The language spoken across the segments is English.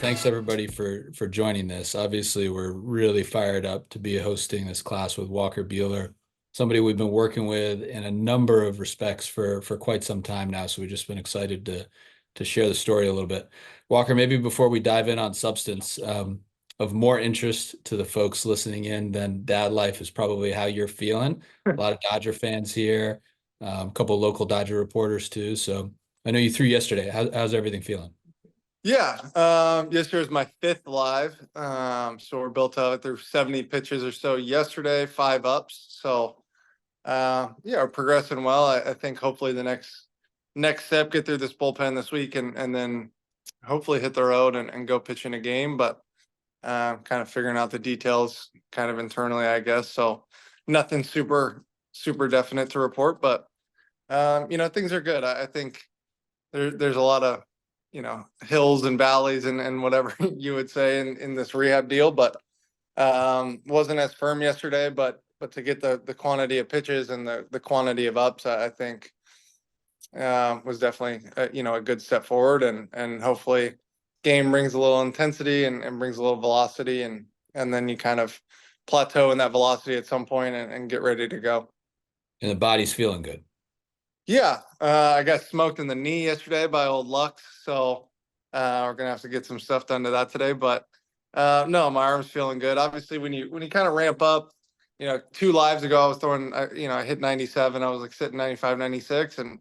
Thanks everybody for joining this. Obviously, we're really fired up to be hosting this class with Walker Buehler, somebody we've been working with in a number of respects for quite some time now. So we've just been excited to share the story a little bit. Walker, maybe before we dive in on substance, of more interest to the folks listening in than dad life is probably how you're feeling. A lot of Dodger fans here, a couple of local Dodger reporters too. So I know you threw yesterday. How's everything feeling? Yeah, yesterday was my fifth live. So we're built out through 70 pitches or so yesterday, 5 ups. So yeah, we're progressing well. I think hopefully the next step, get through this bullpen this week and then hopefully hit the road and go pitch in a game. But kind of figuring out the details kind of internally, I guess. So nothing super definite to report, but things are good. I think there's a lot of hills and valleys and whatever you would say in this rehab deal, but wasn't as firm yesterday, but to get the quantity of pitches and the quantity of ups, I think was definitely a good step forward, and hopefully game brings a little intensity and brings a little velocity, and then you kind of plateau in that velocity at some point and get ready to go. And the body's feeling good. Yeah, I got smoked in the knee yesterday by old Lux, so we're gonna have to get some stuff done to that today. But no, my arm's feeling good. Obviously, when you kind of ramp up, 2 lives ago, I was throwing, I hit 97. I was like sitting 95, 96, and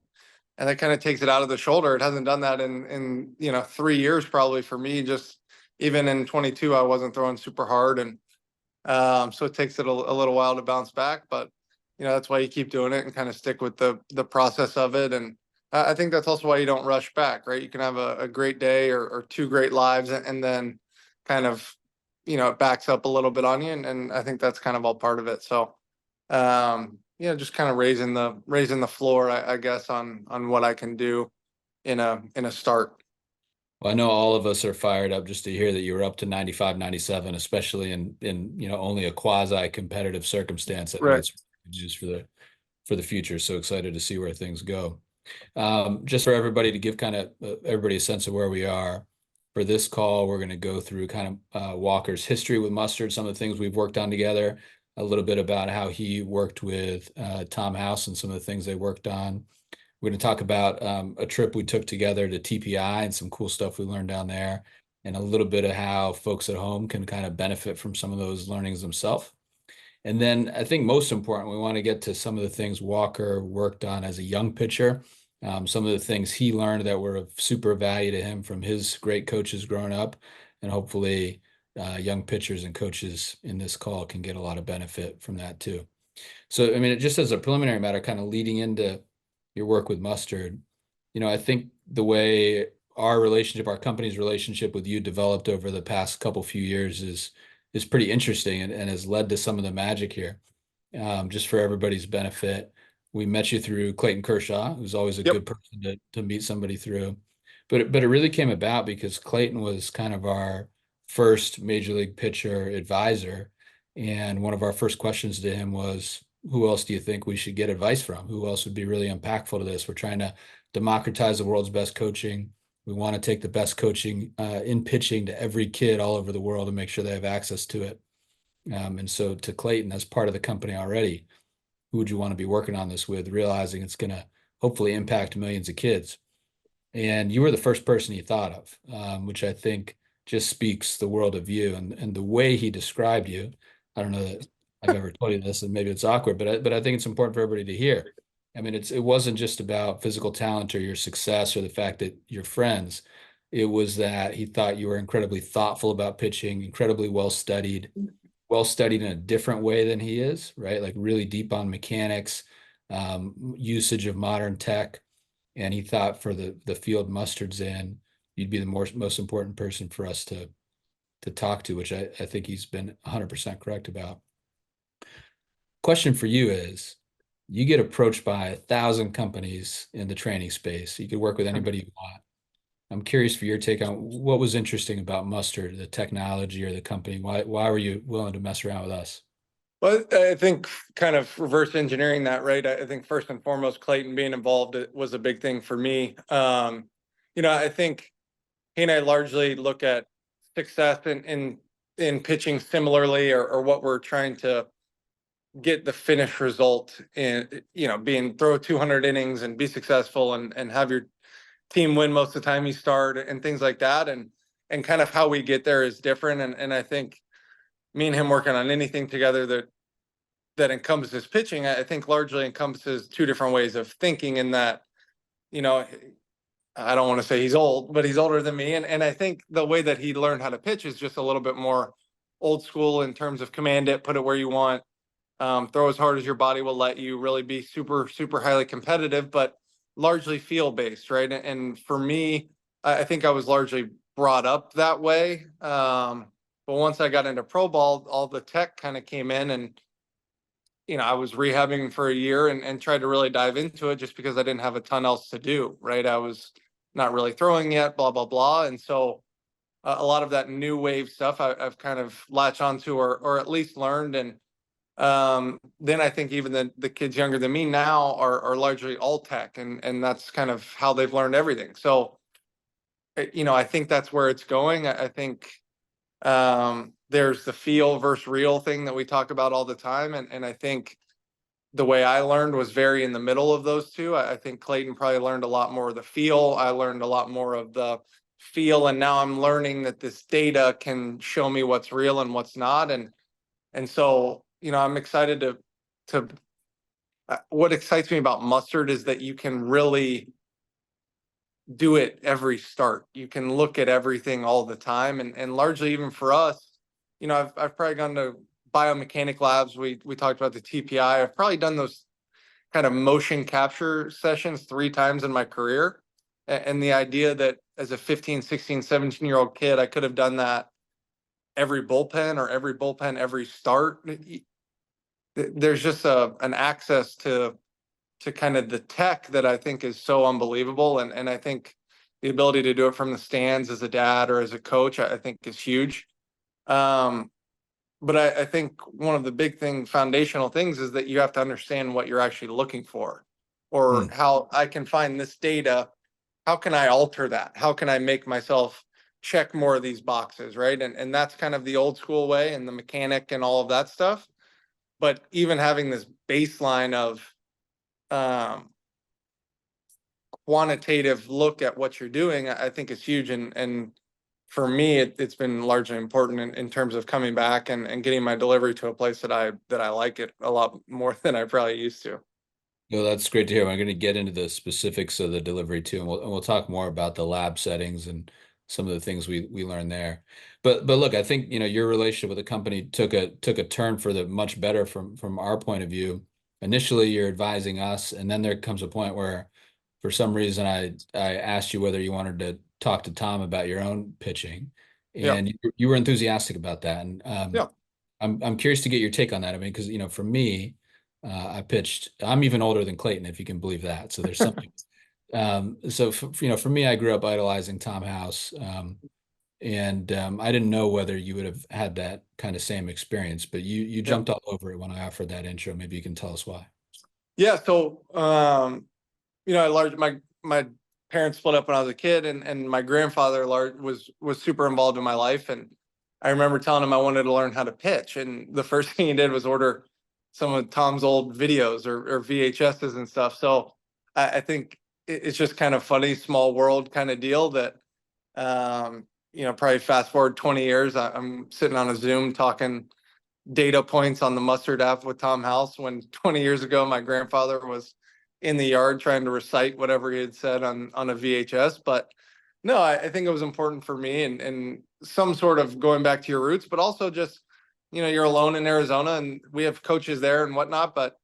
that kind of takes it out of the shoulder. It hasn't done that in 3 years probably for me. Just even in 22, I wasn't throwing super hard, and so it takes it a little while to bounce back, but that's why you keep doing it and kind of stick with the process of it. And I think that's also why you don't rush back, right? You can have a great day or 2 great lives, and then kind of, it backs up a little bit on you. And I think that's kind of all part of it. So, just kind of raising the floor, I guess, on what I can do in a start. Well, I know all of us are fired up just to hear that you were up to 95, 97, especially in only a quasi competitive circumstance. That Right. means news for the future. So excited to see where things go. Just for everybody to give kind of everybody a sense of where we are for this call, we're going to go through kind of Walker's history with Mustard, some of the things we've worked on together, a little bit about how he worked with Tom House and some of the things they worked on. We're going to talk about a trip we took together to TPI and some cool stuff we learned down there, and a little bit of how folks at home can kind of benefit from some of those learnings themselves. And then I think most important, we want to get to some of the things Walker worked on as a young pitcher, some of the things he learned that were of super value to him from his great coaches growing up, and hopefully young pitchers and coaches in this call can get a lot of benefit from that too. So, I mean, just as a preliminary matter, kind of leading into your work with Mustard, I think the way our relationship, our company's relationship with you developed over the past few years is pretty interesting and has led to some of the magic here. Just for everybody's benefit, we met you through Clayton Kershaw, who's always a Yep. good person to meet somebody through. But it really came about because Clayton was kind of our first major league pitcher advisor. And one of our first questions to him was, who else do you think we should get advice from? Who else would be really impactful to this? We're trying to democratize the world's best coaching. We want to take the best coaching in pitching to every kid all over the world and make sure they have access to it. And so to Clayton, as part of the company already, who would you want to be working on this with, realizing it's going to hopefully impact millions of kids? And you were the first person he thought of, which I think just speaks the world of you and the way he described you. I don't know that I've ever told you this, and maybe it's awkward, but I think it's important for everybody to hear. I mean, it wasn't just about physical talent or your success or the fact that you're friends. It was that he thought you were incredibly thoughtful about pitching, incredibly well studied in a different way than he is, right? Like really deep on mechanics, usage of modern tech. And he thought for the field Mustard's in, you'd be the most important person for us to talk to, which I think he's been 100% correct about. Question for you is, you get approached by 1,000 companies in the training space. You could work with anybody you want. I'm curious for your take on what was interesting about Mustard, the technology or the company. Why were you willing to mess around with us? Well, I think kind of reverse engineering that, right? I think first and foremost, Clayton being involved was a big thing for me. I think he and I largely look at success in pitching similarly, or what we're trying to get the finished result in, being throw 200 innings and be successful and have your team win most of the time you start and things like that. And kind of how we get there is different. And I think me and him working on anything together that encompasses pitching, I think largely encompasses two different ways of thinking in that, you know, I don't want to say he's old, but he's older than me. And I think the way that he learned how to pitch is just a little bit more old school in terms of command it, put it where you want, throw as hard as your body will let you, really be super, super highly competitive, but largely feel based, right? And for me, I think I was largely brought up that way. But once I got into pro ball, all the tech kind of came in, and I was rehabbing for a year and tried to really dive into it just because I didn't have a ton else to do, right? I was not really throwing yet, blah, blah, blah. And so a lot of that new wave stuff I've kind of latched onto, or at least learned. And then I think even the kids younger than me now are largely all tech, and that's kind of how they've learned everything. So, I think that's where it's going. I think there's the feel versus real thing that we talk about all the time. And I think the way I learned was very in the middle of those two. I think Clayton probably learned a lot more of the feel. I learned a lot more of the feel. And now I'm learning that this data can show me what's real and what's not. And so, I'm excited to what excites me about Mustard is that you can really do it every start. You can look at everything all the time. And largely even for us, I've probably gone to biomechanic labs. We talked about the TPI. I've probably done those kind of motion capture sessions 3 times in my career. And the idea that as a 15, 16, 17-year-old kid, I could have done that every bullpen, or every bullpen, every start. There's just an access to kind of the tech that I think is so unbelievable. And I think the ability to do it from the stands as a dad or as a coach, I think is huge. But I think one of the big foundational things is that you have to understand what you're actually looking for, or how I can find this data. How can I alter that? How can I make myself check more of these boxes, right? And that's kind of the old school way, and the mechanic and all of that stuff. But even having this baseline of um, quantitative look at what you're doing, I think is huge. And for me, it's been largely important in terms of coming back and getting my delivery to a place that I like it a lot more than I probably used to. No, that's great to hear. I'm going to get into the specifics of the delivery too, and we'll talk more about the lab settings and some of the things we learned there. But look, I think your relationship with the company took a turn for the much better from our point of view. Initially, you're advising us, and then there comes a point where, for some reason, I asked you whether you wanted to talk to Tom about your own pitching, Yeah, and you were enthusiastic about that. And yeah, I'm curious to get your take on that. I mean, because for me, I pitched. I'm even older than Clayton, if you can believe that. So there's something. So for me, I grew up idolizing Tom House, and I didn't know whether you would have had that kind of same experience, but you yeah, jumped all over it when I offered that intro. Maybe you can tell us why. yeah. So my parents split up when I was a kid, and my grandfather was super involved in my life. And I remember telling him I wanted to learn how to pitch, and the first thing he did was order some of Tom's old videos, or VHSs and stuff. So I think it's just kind of funny, small world kind of deal that probably fast forward 20 years, I'm sitting on a Zoom talking data points on the Mustard app with Tom House, when 20 years ago my grandfather was in the yard trying to recite whatever he had said on a VHS. But no, I think it was important for me, and some sort of going back to your roots, but also just, you're alone in Arizona, and we have coaches there and whatnot, but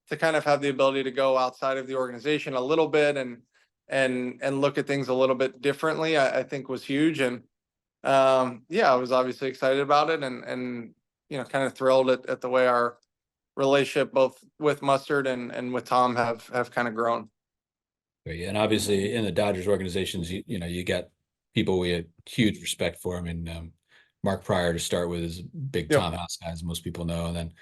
to kind of have the ability to go outside of the organization a little bit, and look at things a little bit differently, I think was huge. And yeah, I was obviously excited about it, and kind of thrilled at the way our relationship, both with Mustard and with Tom, have kind of grown. Great. And obviously, in the Dodgers organizations, you got people we had huge respect for. I mean, Mark Pryor to start with is a big Yep. Tom House guy, as most people know, and then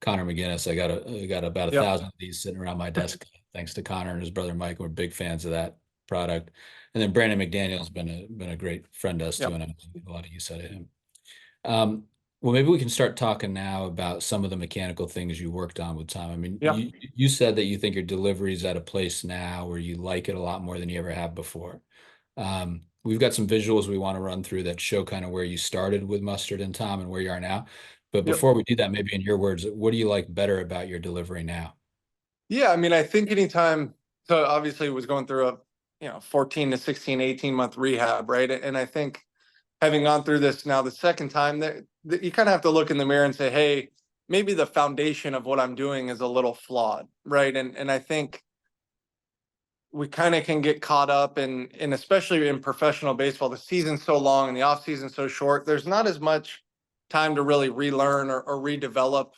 Connor McGinnis. I got about a Yep. thousand of these sitting around my desk, thanks to Connor and his brother Mike. We're big fans of that product. And then Brandon McDaniel's been a great friend to us too, Yep. and I think a lot of you said of him. Um, well, maybe we can start talking now about some of the mechanical things you worked on with Tom. I mean, Yep. you said that you think your delivery is at a place now where you like it a lot more than you ever have before. We've got some visuals we want to run through that show kind of where you started with Mustard and Tom and where you are now. But Yep. before we do that, maybe in your words, what do you like better about your delivery now? Yeah, I mean, I think anytime, so obviously it was going through a, 14 to 16, 18-month rehab, right? And I think having gone through this now the second time, that you kind of have to look in the mirror and say, hey, maybe the foundation of what I'm doing is a little flawed, right? And I think we kind of can get caught up in especially in professional baseball, the season's so long and the off season's so short. There's not as much time to really relearn or redevelop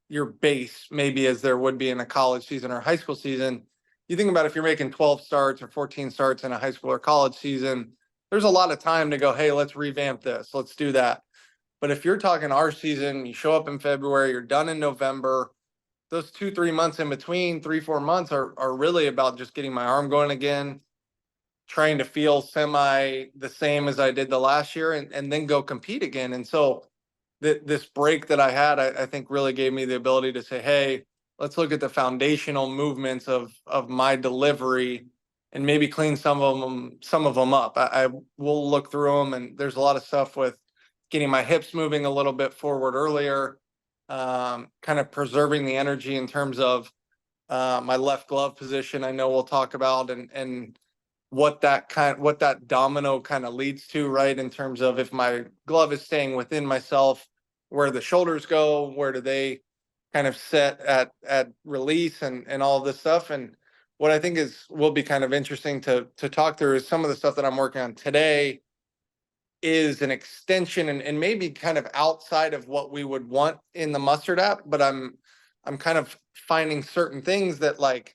your base, maybe as there would be in a college season or high school season. You think about if you're making 12 starts or 14 starts in a high school or college season, there's a lot of time to go, hey, let's revamp this, let's do that. But if you're talking our season, you show up in February, you're done in November, those 2, 3 months in between, 3, 4 months are really about just getting my arm going again, trying to feel semi the same as I did the last year, and then go compete again. And so this break that I had, I think really gave me the ability to say, hey, let's look at the foundational movements of my delivery and maybe clean some of them up. I will look through them, and there's a lot of stuff with getting my hips moving a little bit forward earlier, kind of preserving the energy in terms of my left glove position. I know we'll talk about, and what that domino kind of leads to, right? In terms of if my glove is staying within myself, where the shoulders go, where do they kind of set at release, and all of this stuff. And what I think will be kind of interesting to talk through is some of the stuff that I'm working on today is an extension, and maybe kind of outside of what we would want in the Mustard app, but I'm kind of finding certain things that, like,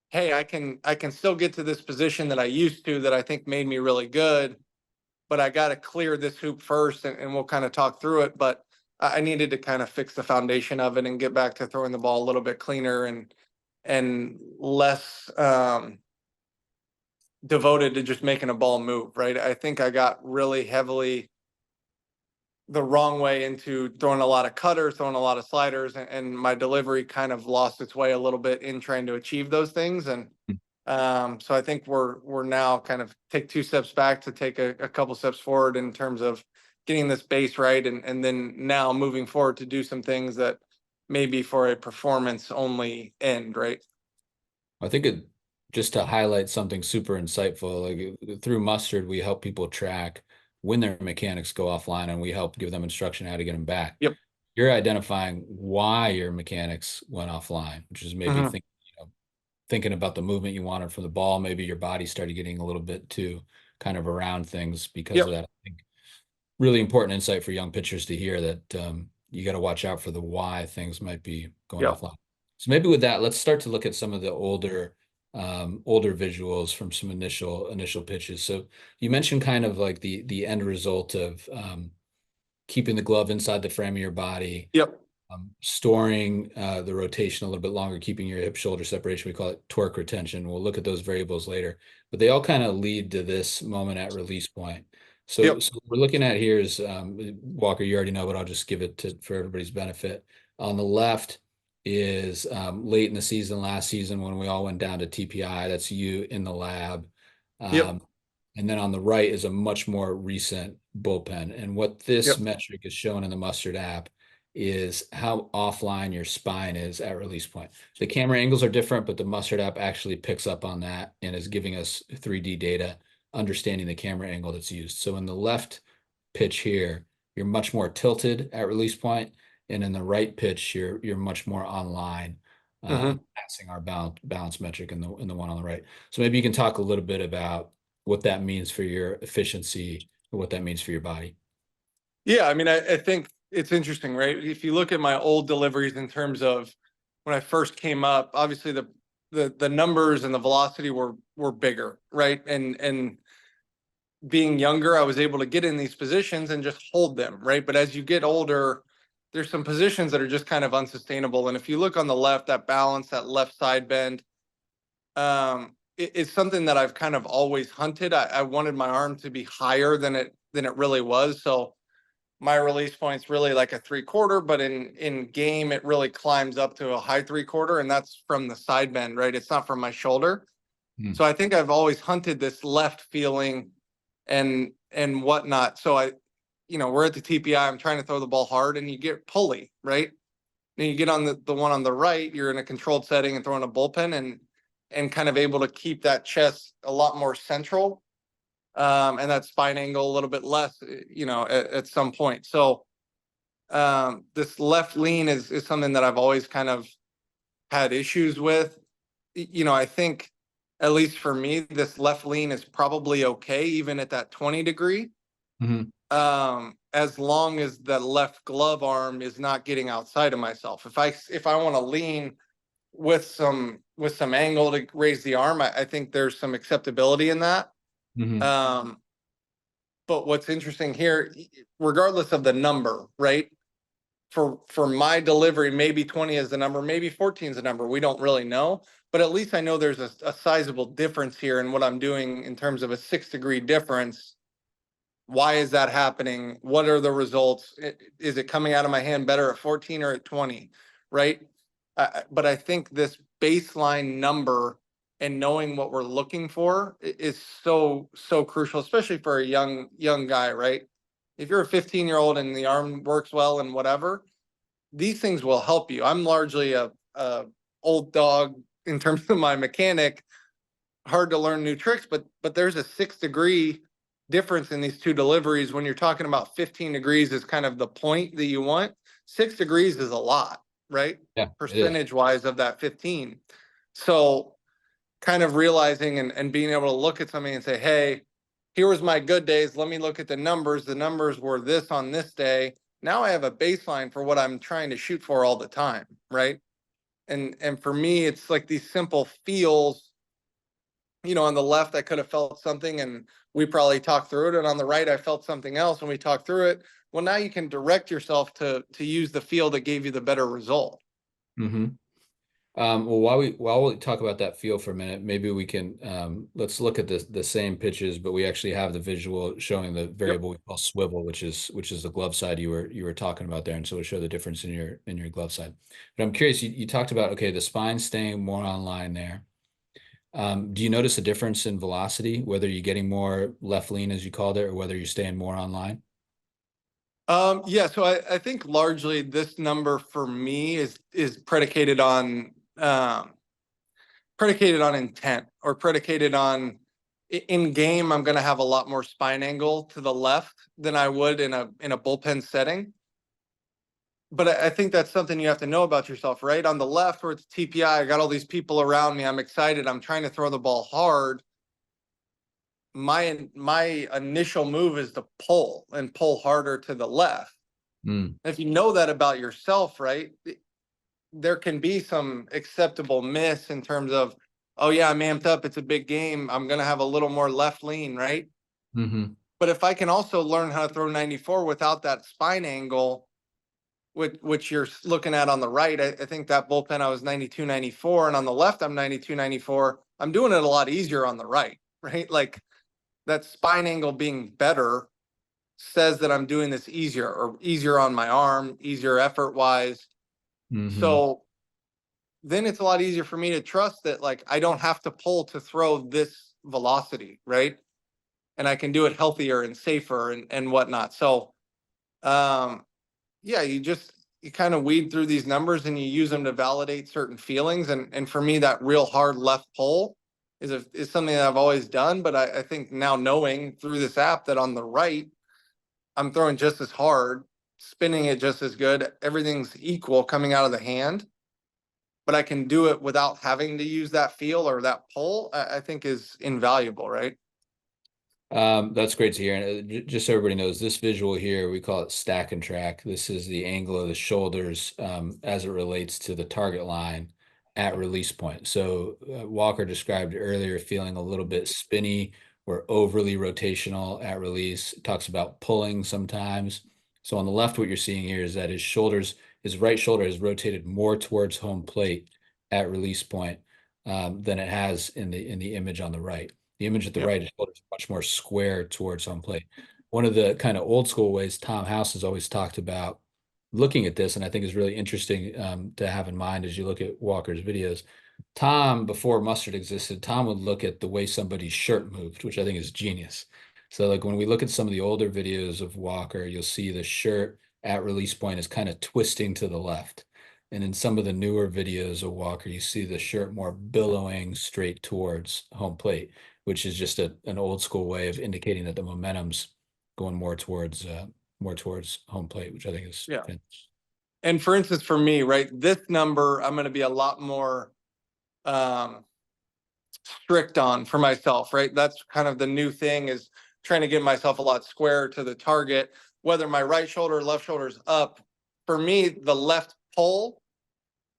hey, I can still get to this position that I used to, that I think made me really good, but I got to clear this hoop first, and we'll kind of talk through it. But I needed to kind of fix the foundation of it and get back to throwing the ball a little bit cleaner and less devoted to just making a ball move, right? I think I got really heavily the wrong way into throwing a lot of cutters, throwing a lot of sliders, and my delivery kind of lost its way a little bit in trying to achieve those things. And so I think we're now kind of take 2 steps back to take a couple steps forward in terms of getting this base right, and then now moving forward to do some things that maybe for a performance only end, right? I think just to highlight something super insightful, like through Mustard, we help people track when their mechanics go offline and we help give them instruction how to get them back. Yep. You're identifying why your mechanics went offline, which is maybe Mm-hmm. thinking about the movement you wanted from the ball. Maybe your body started getting a little bit too kind of around things because of Yep. that. I think really important insight for young pitchers to hear that you got to watch out for the why things might be going Yep. offline. So maybe with that, let's start to look at some of the older visuals from some initial pitches. So you mentioned kind of like the end result of keeping the glove inside the frame of your body, Yep. storing the rotation a little bit longer, keeping your hip shoulder separation. We call it torque retention. We'll look at those variables later, but they all kind of lead to this moment at release point. So, Yep. so what we're looking at here is Walker, you already know, but I'll just give it for everybody's benefit. On the left is late in the season, last season, when we all went down to TPI. That's you in the lab. Yep. Um, and then on the right is a much more recent bullpen. And what this Yep. metric is shown in the Mustard app is how offline your spine is at release point. The camera angles are different, but the Mustard app actually picks up on that and is giving us 3D data, understanding the camera angle that's used. So in the left pitch here, you're much more tilted at release point, and in the right pitch, you're much more online, Mm-hmm. passing our balance metric in the one on the right. So maybe you can talk a little bit about what that means for your efficiency or what that means for your body. Yeah, I mean, I think it's interesting, right? If you look at my old deliveries in terms of when I first came up, obviously the numbers and the velocity were bigger, right? And being younger, I was able to get in these positions and just hold them, right? But as you get older, there's some positions that are just kind of unsustainable. And if you look on the left, that balance, that left side bend, it's something that I've kind of always hunted. I wanted my arm to be higher than it really was. So my release point's really like a 3/4, but in game it really climbs up to a high 3/4, and that's from the side bend, right? It's not from my shoulder. Mm. So I think I've always hunted this left feeling and whatnot. So we're at the TPI. I'm trying to throw the ball hard, and you get pulley, right? And you get on the one on the right. You're in a controlled setting and throwing a bullpen, and kind of able to keep that chest a lot more central, and that spine angle a little bit less, at some point. So this left lean is something that I've always kind of had issues with. I think, at least for me, this left lean is probably okay, even at that 20 degree, Hmm. as long as the left glove arm is not getting outside of myself. If I want to lean with some angle to raise the arm, I think there's some acceptability in that. Hmm. Um, but what's interesting here, regardless of the number, right? For my delivery, maybe 20 is the number, maybe 14 is the number. We don't really know, but at least I know there's a sizable difference here in what I'm doing in terms of a 6 degree difference. Why is that happening? What are the results? Is it coming out of my hand better at 14 or at 20? Right. But I think this baseline number and knowing what we're looking for is so crucial, especially for a young guy, right? If you're a 15-year-old and the arm works well and whatever, these things will help you. I'm largely a old dog in terms of my mechanic, hard to learn new tricks, but there's a 6 degree difference in these two deliveries. When you're talking about 15 degrees is kind of the point that you want. 6 degrees is a lot, right? Yeah, it is. Percentage wise of that 15. So kind of realizing and being able to look at something and say, hey, here was my good days. Let me look at the numbers. The numbers were this on this day. Now I have a baseline for what I'm trying to shoot for all the time, right? And for me, it's like these simple feels. On the left, I could have felt something and we probably talked through it. And on the right, I felt something else and we talked through it. Well, now you can direct yourself to use the feel that gave you the better result. Hmm. Well, while we talk about that feel for a minute, maybe we can let's look at the same pitches, but we actually have the visual showing the Yep. variable we call swivel, which is the glove side you were talking about there, and so it'll show the difference in your glove side. But I'm curious, you talked about okay, the spine staying more on line there. Do you notice a difference in velocity, whether you're getting more left lean as you called it, or whether you're staying more on line? Yeah, so I think largely this number for me is predicated on intent, or predicated on in game. I'm going to have a lot more spine angle to the left than I would in a bullpen setting. But I think that's something you have to know about yourself, right? On the left, where it's TPI, I got all these people around me. I'm excited. I'm trying to throw the ball hard. My initial move is to pull and pull harder to the left. Mm, If you know that about yourself, right, there can be some acceptable miss in terms of, oh yeah, I'm amped up. It's a big game. I'm going to have a little more left lean, right? hmm. But if I can also learn how to throw 94 without that spine angle, which you're looking at on the right, I think that bullpen I was 92, 94, and on the left I'm 92, 94. I'm doing it a lot easier on the right, right? Like that spine angle being better says that I'm doing this easier, or easier on my arm, easier effort wise. Hmm. So then it's a lot easier for me to trust that, like, I don't have to pull to throw this velocity, right? And I can do it healthier and safer and whatnot. So um yeah, you kind of weed through these numbers and you use them to validate certain feelings. And for me, that real hard left pull is something that I've always done. But I think now, knowing through this app that on the right, I'm throwing just as hard, spinning it just as good, everything's equal coming out of the hand, but I can do it without having to use that feel or that pull, I think is invaluable, right? That's great to hear. And just so everybody knows, this visual here, we call it stack and track. This is the angle of the shoulders as it relates to the target line at release point. So Walker described earlier feeling a little bit spinny or overly rotational at release. It talks about pulling sometimes. So on the left, what you're seeing here is that his right shoulder has rotated more towards home plate at release point, than it has in the image on the right. The image at the Yep. right is much more square towards home plate. One of the kind of old school ways Tom House has always talked about looking at this, and I think is really interesting to have in mind as you look at Walker's videos. Tom, before Mustard existed, Tom would look at the way somebody's shirt moved, which I think is genius. So like when we look at some of the older videos of Walker, you'll see the shirt at release point is kind of twisting to the left. And in some of the newer videos of Walker, you see the shirt more billowing straight towards home plate, which is just an old school way of indicating that the momentum's going more towards home plate, which I think is Yeah. fantastic. And for instance, for me, right, this number, I'm going to be a lot more um, strict on for myself, right? That's kind of the new thing, is trying to get myself a lot squarer to the target, whether my right shoulder or left shoulder is up. For me, the left pull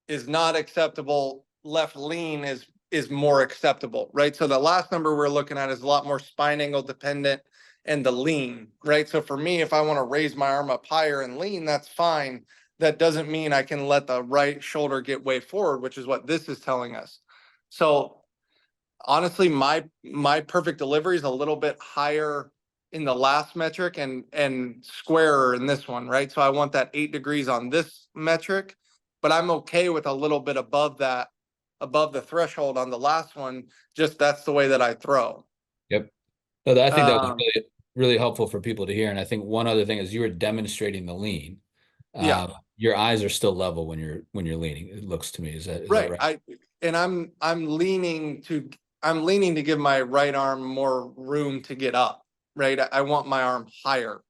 is not acceptable. Left lean is more acceptable, right? So the last number we're looking at is a lot more spine angle dependent and the lean, right? So for me, if I want to raise my arm up higher and lean, that's fine. That doesn't mean I can let the right shoulder get way forward, which is what this is telling us. So honestly, my perfect delivery is a little bit higher in the last metric and squarer in this one, right? So I want that 8 degrees on this metric, but I'm okay with a little bit above that, above the threshold on the last one. Just that's the way that I throw. Yep. No, I think that was Um, really helpful for people to hear. And I think one other thing is you were demonstrating the lean. yeah, Your eyes are still level when you're leaning. It looks to me. Is that right. right? I'm leaning to give my right arm more room to get up, right? I want my arm higher.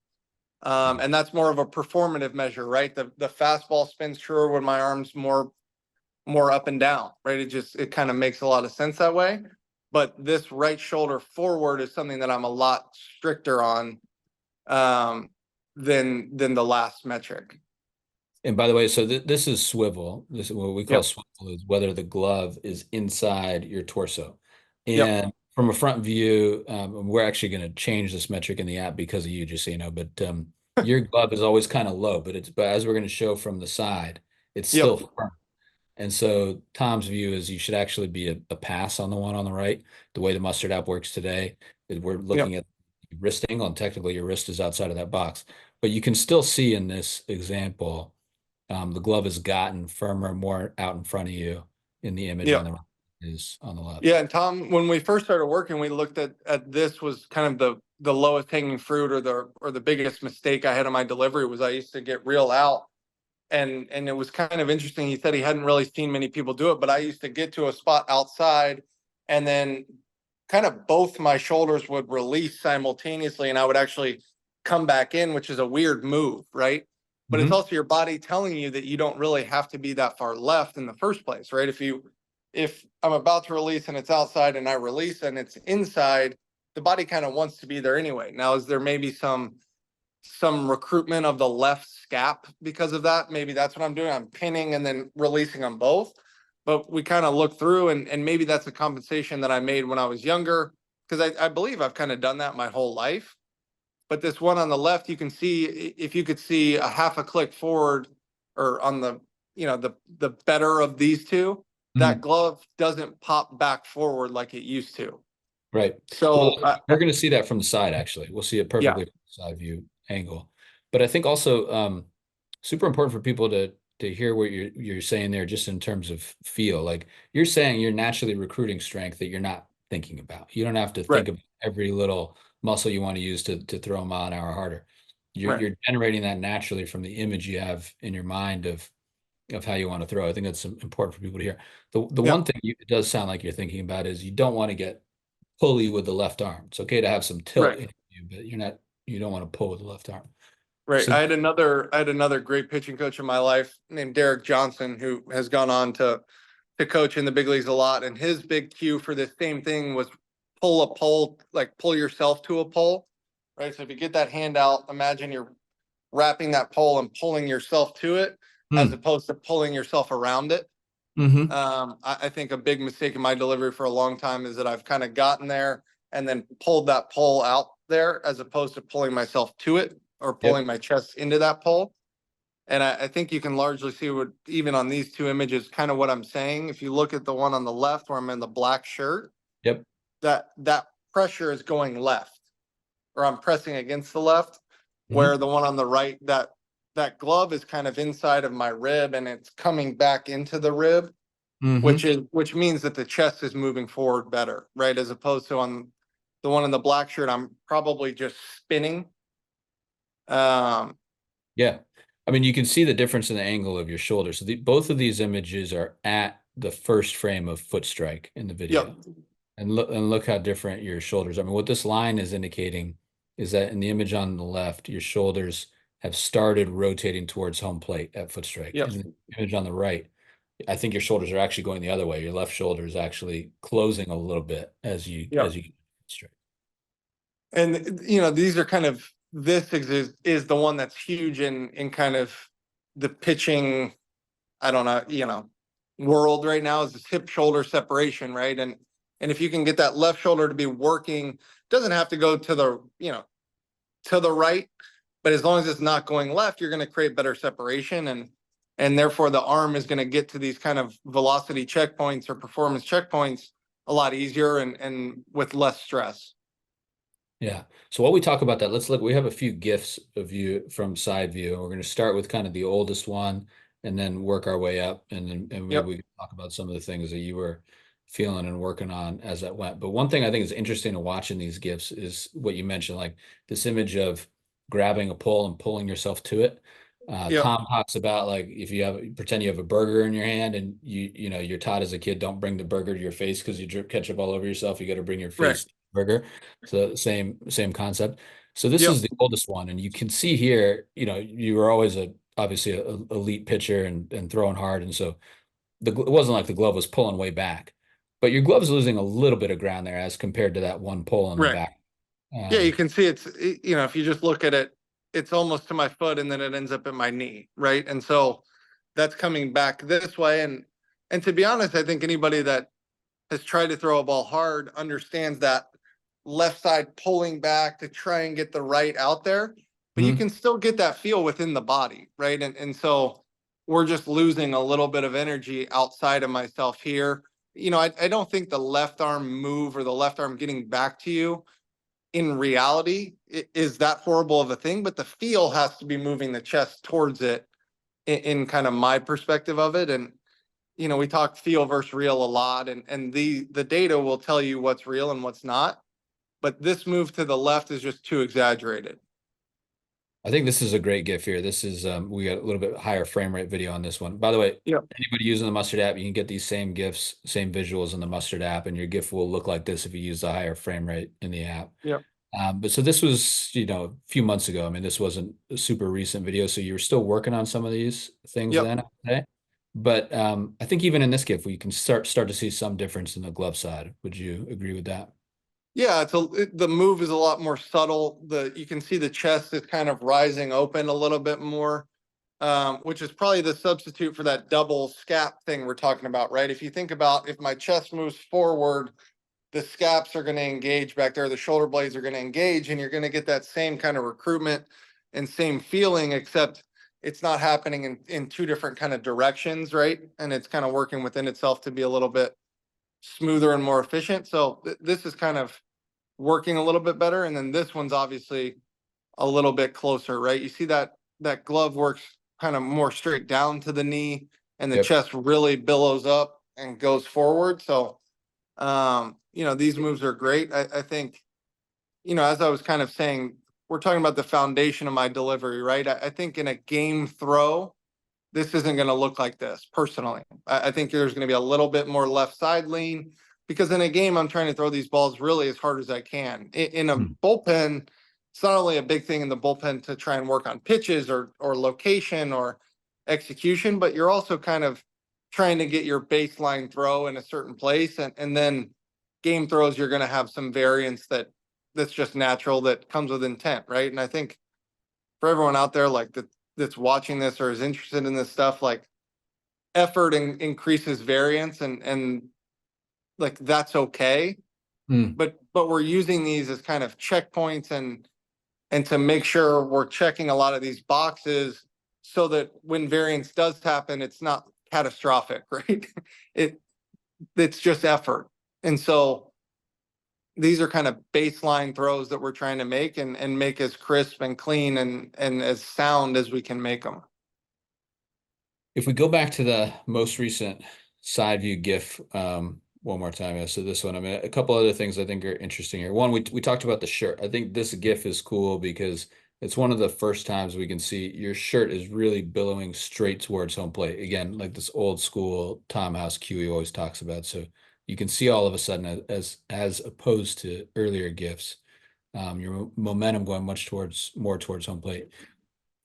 And that's more of a performative measure, right? The fastball spins truer when my arm's more up and down, right? It kind of makes a lot of sense that way. But this right shoulder forward is something that I'm a lot stricter on than the last metric. And by the way, so this is swivel. This is what we call Yep. swivel is whether the glove is inside your torso. Yep. And from a front view, we're actually going to change this metric in the app because of you, just so you know. But your glove is always kind of low, but as we're going to show from the side, it's still Yep. firm. And so Tom's view is you should actually be a pass on the one on the right. The way the Mustard app works today is we're Yep. looking at wrist angle, and technically your wrist is outside of that box. But you can still see in this example, the glove has gotten firmer, more out in front of you in the image on Yep. the right is on the left. Yeah, and Tom, when we first started working, we looked at this was kind of the lowest hanging fruit or the biggest mistake I had in my delivery was I used to get real out. And it was kind of interesting. He said he hadn't really seen many people do it, but I used to get to a spot outside and then kind of both my shoulders would release simultaneously and I would actually come back in, which is a weird move, right? But it's Mhm. also your body telling you that you don't really have to be that far left in the first place, right? If I'm about to release and it's outside and I release and it's inside, the body kind of wants to be there anyway. Now, is there maybe some recruitment of the left scap because of that? Maybe that's what I'm doing. I'm pinning and then releasing them both. But we kind of look through and maybe that's a compensation that I made when I was younger, because I believe I've kind of done that my whole life. But this one on the left, you can see, if you could see a half a click forward or on the better of these two, that Mhm. glove doesn't pop back forward like it used to. Right. Well, So we're going to see that from the side, actually. We'll see it yeah, perfectly from the side view angle. But I think also super important for people to hear what you're saying there, just in terms of feel. Like you're saying you're naturally recruiting strength that you're not thinking about. You don't have to right, think of every little muscle you want to use to throw a mile an hour harder. right, You're generating that naturally from the image you have in your mind of how you want to throw. I think that's important for people to hear. The yeah, one thing it does sound like you're thinking about is you don't want to get pulley with the left arm. It's okay to have some tilt right. in you, but you don't want to pull with the left arm. Right. So I had another great pitching coach in my life named Derek Johnson, who has gone on to coach in the big leagues a lot. And his big cue for this same thing was pull a pole, like pull yourself to a pole. Right. So if you get that hand out, imagine you're wrapping that pole and pulling yourself to it as mm, opposed to pulling yourself around it. hmm I think a big mistake in my delivery for a long time is that I've kind of gotten there and then pulled that pole out there as opposed to pulling myself to it or yep. pulling my chest into that pole. And I think you can largely see what, even on these two images, kind of what I'm saying. If you look at the one on the left where I'm in the black shirt, Yep. that pressure is going left, or I'm pressing against the left, Hmm. where the one on the right, that glove is kind of inside of my rib and it's coming back into the rib, Hmm. which means that the chest is moving forward better, right? As opposed to on the one in the black shirt, I'm probably just spinning. Um, Yeah. I mean, you can see the difference in the angle of your shoulder. So both of these images are at the first frame of foot strike in the yep, video. And look how different your shoulders are. I mean, what this line is indicating is that in the image on the left, your shoulders have started rotating towards home plate at foot strike. yep, In the image on the right, I think your shoulders are actually going the other way. Your left shoulder is actually closing a little bit as you yep. get straight. And these are kind of, this is the one that's huge in kind of the pitching, I don't know, world right now, is this hip shoulder separation, right? And if you can get that left shoulder to be working, doesn't have to go to the, to the right, but as long as it's not going left, you're going to create better separation, and therefore the arm is going to get to these kind of velocity checkpoints or performance checkpoints a lot easier and with less stress. Yeah. So while we talk about that, let's look. We have a few GIFs of you from side view. We're going to start with kind of the oldest one and then work our way up. And maybe Yep. we can talk about some of the things that you were feeling and working on as that went. But one thing I think is interesting to watch in these GIFs is what you mentioned, like this image of grabbing a pole and pulling yourself to it. Yep. Tom talks about like if you have pretend you have a burger in your hand and you're taught as a kid, don't bring the burger to your face because you drip ketchup all over yourself. You got to bring your Right. face to the burger. So same concept. So this is Yep. the oldest one, and you can see here, you were always obviously a elite pitcher and throwing hard, and so it wasn't like the glove was pulling way back, but your glove's losing a little bit of ground there as compared to that one pull in the Right. back. Yeah, you Um, can see if you just look at it, it's almost to my foot and then it ends up at my knee, right? And so that's coming back this way. And to be honest, I think anybody that has tried to throw a ball hard understands that left side pulling back to try and get the right out there, but you mhm. can still get that feel within the body, right? And so we're just losing a little bit of energy outside of myself here. I don't think the left arm move or the left arm getting back to you in reality is that horrible of a thing, but the feel has to be moving the chest towards it in kind of my perspective of it. And we talk feel versus real a lot, and the data will tell you what's real and what's not. But this move to the left is just too exaggerated. I think this is a great GIF here. This is we got a little bit higher frame rate video on this one. By the way, Yep. anybody using the Mustard app, you can get these same GIFs, same visuals in the Mustard app, and your GIF will look like this if you use the higher frame rate in the app. Yep. But so this was, a few months ago. I mean, this wasn't a super recent video, so you were still working on some of these things Yep. then, okay? But I think even in this GIF, we can start to see some difference in the glove side. Would you agree with that? Yeah, the move is a lot more subtle. You can see the chest is kind of rising open a little bit more, which is probably the substitute for that double scap thing we're talking about, right? If you think about, if my chest moves forward, the scaps are going to engage back there, the shoulder blades are going to engage, and you're going to get that same kind of recruitment and same feeling, except it's not happening in two different kind of directions, right? And it's kind of working within itself to be a little bit smoother and more efficient. So this is kind of working a little bit better. And then this one's obviously a little bit closer, right? You see that glove works kind of more straight down to the knee, and the Yep. chest really billows up and goes forward. So these moves are great. I think, as I was kind of saying, we're talking about the foundation of my delivery, right? I think in a game throw, this isn't going to look like this personally. I think there's going to be a little bit more left side lean, because in a game, I'm trying to throw these balls really as hard as I can. In a Hmm. bullpen, it's not only a big thing in the bullpen to try and work on pitches or location or execution, but you're also kind of trying to get your baseline throw in a certain place. And then game throws, you're going to have some variance that's just natural, that comes with intent, right? And I think for everyone out there like that's watching this or is interested in this stuff, like effort increases variance, and like that's okay. Hmm. But we're using these as kind of checkpoints and to make sure we're checking a lot of these boxes so that when variance does happen, it's not catastrophic, right? It it's just effort. And so these are kind of baseline throws that we're trying to make and make as crisp and clean and as sound as we can make them. If we go back to the most recent side view GIF one more time, so this one, I mean, a couple other things I think are interesting here. One, we talked about the shirt. I think this GIF is cool because it's one of the first times we can see your shirt is really billowing straight towards home plate. Again, like this old school Tom House cue he always talks about. So you can see all of a sudden as opposed to earlier GIFs, your momentum going much more towards home plate.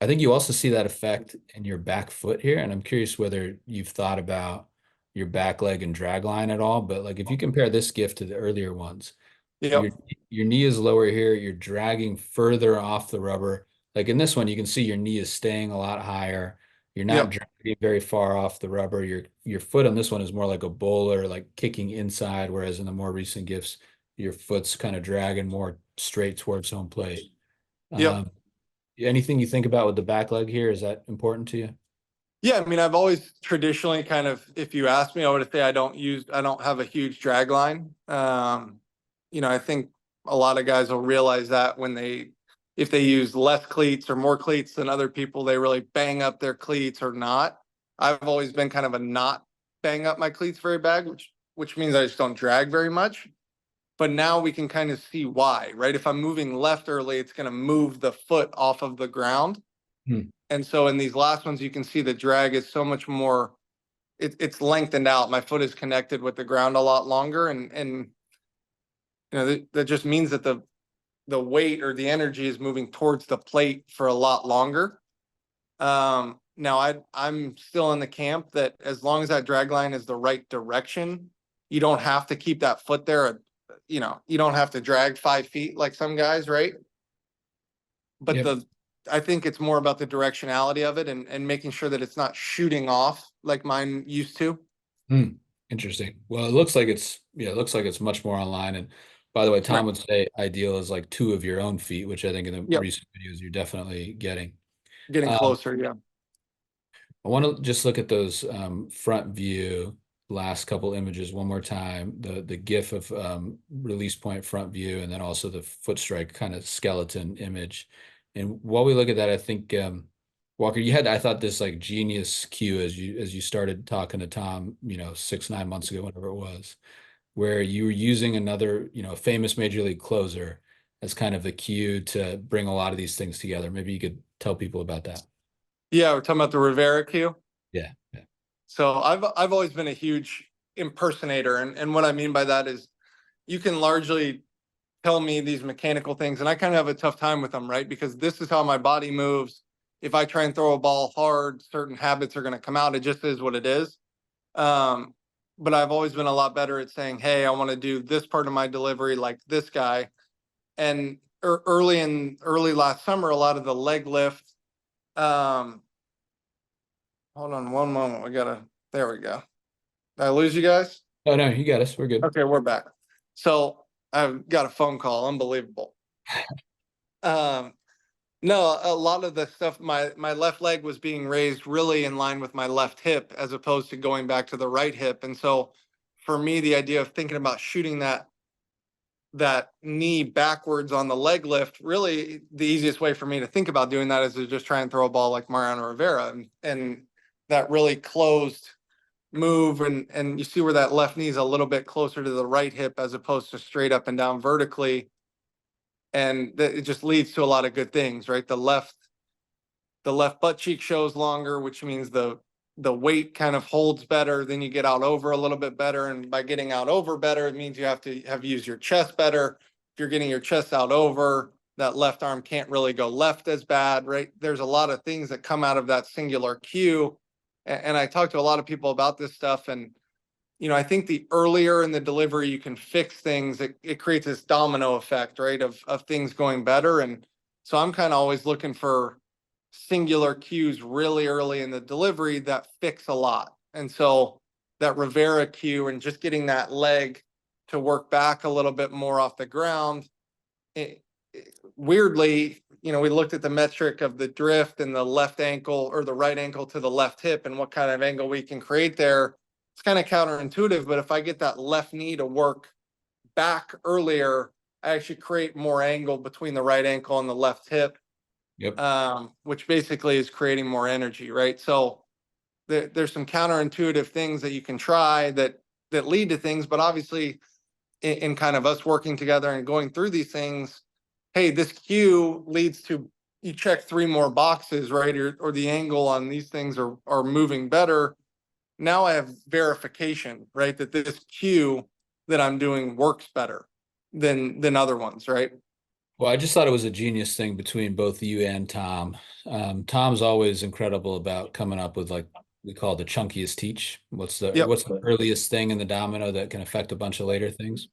I think you also see that effect in your back foot here, and I'm curious whether you've thought about your back leg and drag line at all. But like if you compare this gift to the earlier ones, your Yep. your knee is lower here, you're dragging further off the rubber. Like in this one, you can see your knee is staying a lot higher. You're not Yep. dragging very far off the rubber. Your foot on this one is more like a bowler, like kicking inside, whereas in the more recent gifts, your foot's kind of dragging more straight towards home plate. Yep. Um, Anything you think about with the back leg here, is that important to you? Yeah, I mean, I've always traditionally kind of, if you ask me, I would say I don't have a huge drag line. I think a lot of guys will realize that if they use less cleats or more cleats than other people, they really bang up their cleats or not. I've always been kind of a not bang up my cleats very bad, which means I just don't drag very much. But now we can kind of see why, right? If I'm moving left early, it's going to move the foot off of the ground. Hmm. And so in these last ones, you can see the drag is so much more, it's lengthened out. My foot is connected with the ground a lot longer. And that just means that the weight or the energy is moving towards the plate for a lot longer. Now I'm still in the camp that as long as that drag line is the right direction, you don't have to keep that foot there. You don't have to drag 5 feet like some guys, right? But Yep. I think it's more about the directionality of it and making sure that it's not shooting off like mine used to. Hmm. Interesting. Well, it looks like it's much more online. And by the way, Right. Tom would say ideal is like two of your own feet, which I think in the Yep. recent videos you're definitely getting. Getting Um, closer. Yeah. I want to just look at those front view last couple images one more time. The GIF of release point front view, and then also the foot strike kind of skeleton image. And while we look at that, I think Walker, I thought this like genius cue as you started talking to Tom, 6, 9 months ago, whatever it was, where you were using another, famous major league closer as kind of the cue to bring a lot of these things together. Maybe you could tell people about that. Yeah. We're talking about the Rivera cue. Yeah. Yeah. So I've always been a huge impersonator. And what I mean by that is you can largely tell me these mechanical things and I kind of have a tough time with them, right? Because this is how my body moves. If I try and throw a ball hard, certain habits are going to come out. It just is what it is. Um, but I've always been a lot better at saying, hey, I want to do this part of my delivery like this guy. And early last summer, a lot of the leg lift. Um, hold on one moment. There we go. Did I lose you guys? Oh no, you got us. We're good. Okay, we're back. So I've got a phone call. Unbelievable. Um, no, a lot of the stuff, my left leg was being raised really in line with my left hip as opposed to going back to the right hip. And so for me, the idea of thinking about shooting that knee backwards on the leg lift, really the easiest way for me to think about doing that is to just try and throw a ball like Mariano Rivera. And that really closed move and you see where that left knee is a little bit closer to the right hip as opposed to straight up and down vertically. And it just leads to a lot of good things, right? The left butt cheek shows longer, which means the weight kind of holds better. Then you get out over a little bit better. And by getting out over better, it means you have to have used your chest better. If you're getting your chest out over, that left arm can't really go left as bad, right? There's a lot of things that come out of that singular cue. And I talk to a lot of people about this stuff. And, I think the earlier in the delivery you can fix things, it creates this domino effect, right? Of things going better. And so I'm kind of always looking for singular cues really early in the delivery that fix a lot. And so that Rivera cue and just getting that leg to work back a little bit more off the ground, weirdly, we looked at the metric of the drift and the left ankle or the right ankle to the left hip and what kind of angle we can create there. It's kind of counterintuitive, but if I get that left knee to work back earlier, I actually create more angle between the right ankle and the left hip, Yep. which basically is creating more energy, right? So there's some counterintuitive things that you can try that lead to things, but obviously in kind of us working together and going through these things, hey, this cue leads to you check 3 more boxes, right? Or the angle on these things are moving better. Now I have verification, right? That this cue that I'm doing works better than other ones, right? Well, I just thought it was a genius thing between both you and Tom. Tom's always incredible about coming up with, like, we call it the chunkiest teach. Yep. What's the earliest thing in the domino that can affect a bunch of later things?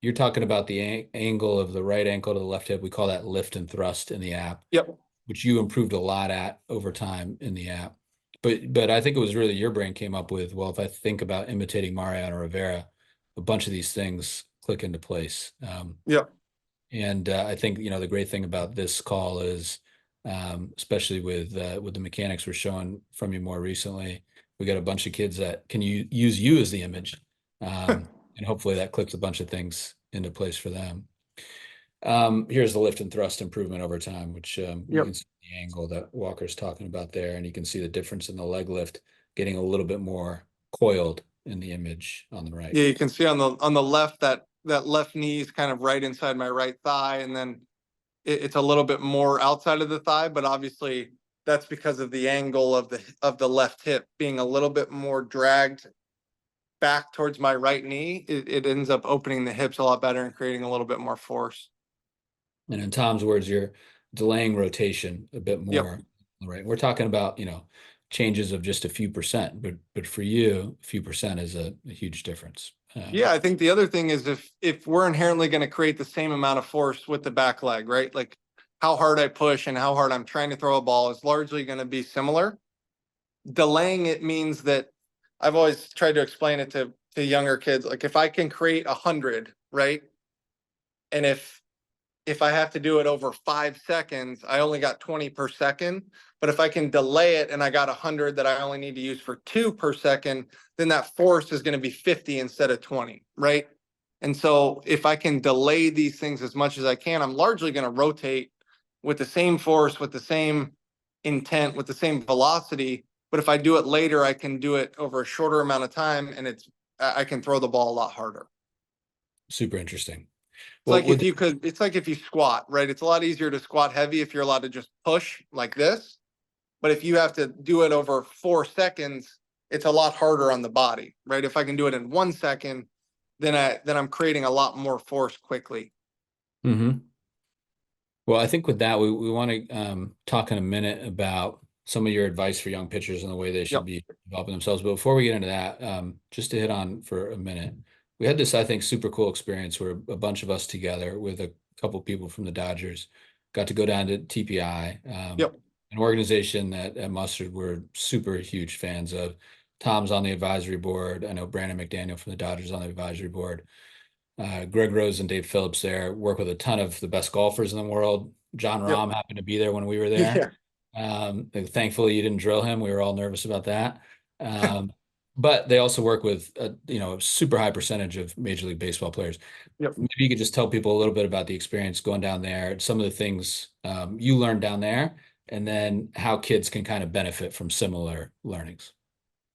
You're talking about the angle of the right ankle to the left hip. We call that lift and thrust in the app, Yep. which you improved a lot at over time in the app. But I think it was really your brain came up with, well, if I think about imitating Mariano Rivera, a bunch of these things click into place. Yep. And I think, the great thing about this call is, especially with the mechanics we're showing from you more recently, we got a bunch of kids that can use you as the image. And hopefully that clicks a bunch of things into place for them. Here's the lift and thrust improvement over time, which you Yep. can see the angle that Walker's talking about there, and you can see the difference in the leg lift getting a little bit more coiled in the image on the right. Yeah, you can see on the left that left knee is kind of right inside my right thigh, and then it's a little bit more outside of the thigh, but obviously that's because of the angle of the left hip being a little bit more dragged back towards my right knee. It ends up opening the hips a lot better and creating a little bit more force. And in Tom's words, you're delaying rotation a bit Yep. more. Right. We're talking about, changes of just a few percent, but for you, a few percent is a huge difference. Yeah, I think the other thing is if we're inherently going to create the same amount of force with the back leg, right? Like how hard I push and how hard I'm trying to throw a ball is largely going to be similar. Delaying it means that I've always tried to explain it to younger kids. Like if I can create 100, right? And if I have to do it over 5 seconds, I only got 20 per second. But if I can delay it and I got 100 that I only need to use for 2 per second, then that force is going to be 50 instead of 20, right? And so if I can delay these things as much as I can, I'm largely going to rotate with the same force, with the same intent, with the same velocity. But if I do it later, I can do it over a shorter amount of time, and I can throw the ball a lot harder. Super interesting. It's Well, like it's like if you squat, right? It's a lot easier to squat heavy if you're allowed to just push like this. But if you have to do it over 4 seconds, it's a lot harder on the body, right? If I can do it in 1 second, then I'm creating a lot more force quickly. mhm. Well, I think with that, we want to talk in a minute about some of your advice for young pitchers and the way they should Yep. be developing themselves. But before we get into that, just to hit on for a minute, we had this, I think, super cool experience where a bunch of us together with a couple people from the Dodgers got to go down to TPI, Yep. an organization that at Mustard we're super huge fans of. Tom's on the advisory board. I know Brandon McDaniel from the Dodgers on the advisory board. Greg Rose and Dave Phillips there work with a ton of the best golfers in the world. John Yep. Rahm happened to be there when we were there. Yeah. Thankfully, you didn't drill him. We were all nervous about that. But they also work with a super high percentage of Major League Baseball players. Yep. Maybe you could just tell people a little bit about the experience going down there, some of the things you learned down there, and then how kids can kind of benefit from similar learnings.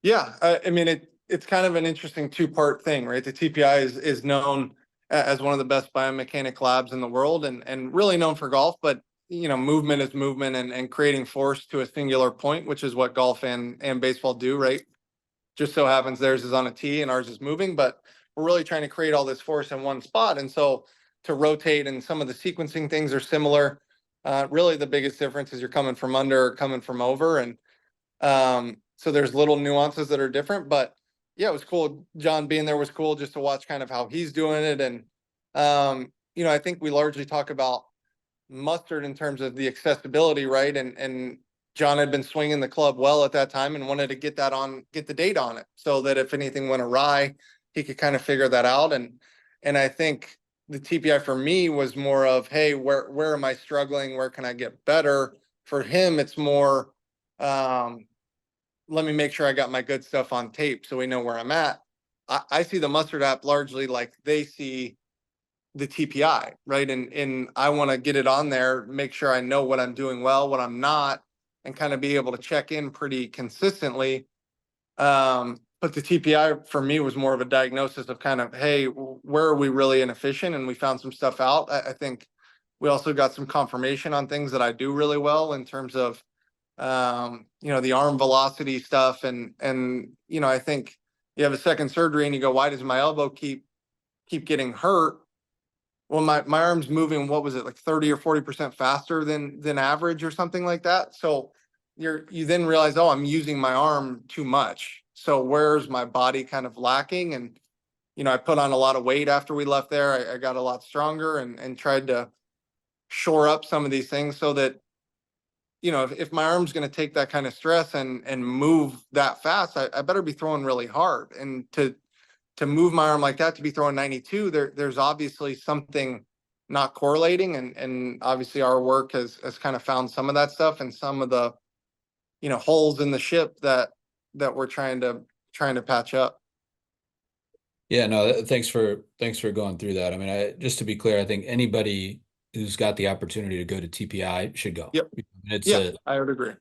Yeah. I mean, it's kind of an interesting two-part thing, right? The TPI is known as one of the best biomechanic labs in the world and really known for golf, but movement is movement and creating force to a singular point, which is what golf and baseball do, right? Just so happens theirs is on a tee and ours is moving, but we're really trying to create all this force in one spot. And so to rotate and some of the sequencing things are similar. Really the biggest difference is you're coming from under or coming from over. And so there's little nuances that are different, but yeah, it was cool. John being there was cool just to watch kind of how he's doing it. And, I think we largely talk about Mustard in terms of the accessibility, right? And John had been swinging the club well at that time and wanted to get the data on it so that if anything went awry, he could kind of figure that out. And I think the TPI for me was more of, hey, where am I struggling? Where can I get better? For him, it's more, let me make sure I got my good stuff on tape so we know where I'm at. I see the Mustard app largely like they see the TPI, right? And I want to get it on there, make sure I know what I'm doing well, what I'm not, and kind of be able to check in pretty consistently. But the TPI for me was more of a diagnosis of kind of, hey, where are we really inefficient? And we found some stuff out. I think we also got some confirmation on things that I do really well in terms of, the arm velocity stuff. And I think you have a second surgery and you go, why does my elbow keep getting hurt? Well, my arm's moving, what was it, like 30 or 40% faster than average or something like that. So you then realize, oh, I'm using my arm too much. So where's my body kind of lacking? And I put on a lot of weight after we left there. I got a lot stronger and tried to shore up some of these things so that, if my arm's going to take that kind of stress and move that fast, I better be throwing really hard. And to move my arm like that, to be throwing 92, there's obviously something not correlating. And obviously our work has kind of found some of that stuff and some of the, holes in the ship that we're trying to patch up. Yeah, no, thanks for going through that. I mean, just to be clear, I think anybody who's got the opportunity to go to TPI should go. Yep. It's Yeah, a I would agree.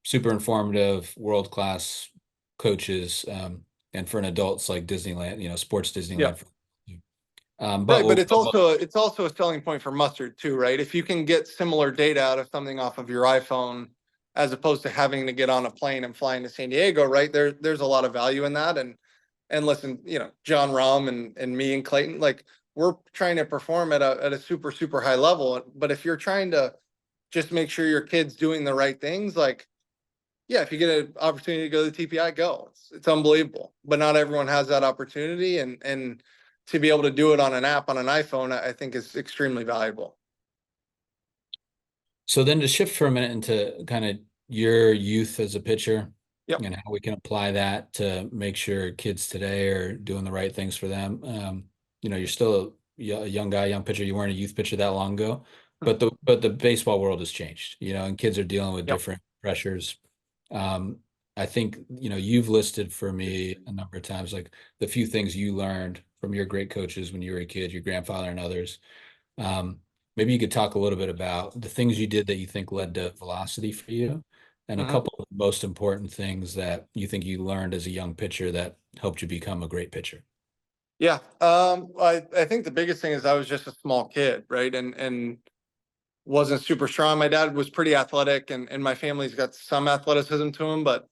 super informative, world-class coaches, and for an adults like Disneyland, sports Yeah. Disneyland. But Right, but it's also a selling point for Mustard too, right? If you can get similar data out of something off of your iPhone, as opposed to having to get on a plane and flying to San Diego, right? There's a lot of value in that. And listen, John Rahm and me and Clayton, like we're trying to perform at a super, super high level. But if you're trying to just make sure your kid's doing the right things, like, yeah, if you get an opportunity to go to the TPI, go. It's unbelievable. But not everyone has that opportunity. And to be able to do it on an app on an iPhone, I think is extremely valuable. so then to shift for a minute into kind of your youth as a pitcher Yep. and how we can apply that to make sure kids today are doing the right things for them. You're still a young guy, young pitcher. You weren't a youth pitcher that long ago, but the baseball world has changed, and kids are dealing with Yep. different pressures. Um, I think, you've listed for me a number of times, like the few things you learned from your great coaches when you were a kid, your grandfather and others. Um, Maybe you could talk a little bit about the things you did that you think led to velocity for you, and a Mhm. couple of the most important things that you think you learned as a young pitcher that helped you become a great pitcher. Yeah. I think the biggest thing is I was just a small kid, right? And wasn't super strong. My dad was pretty athletic and my family's got some athleticism to him, but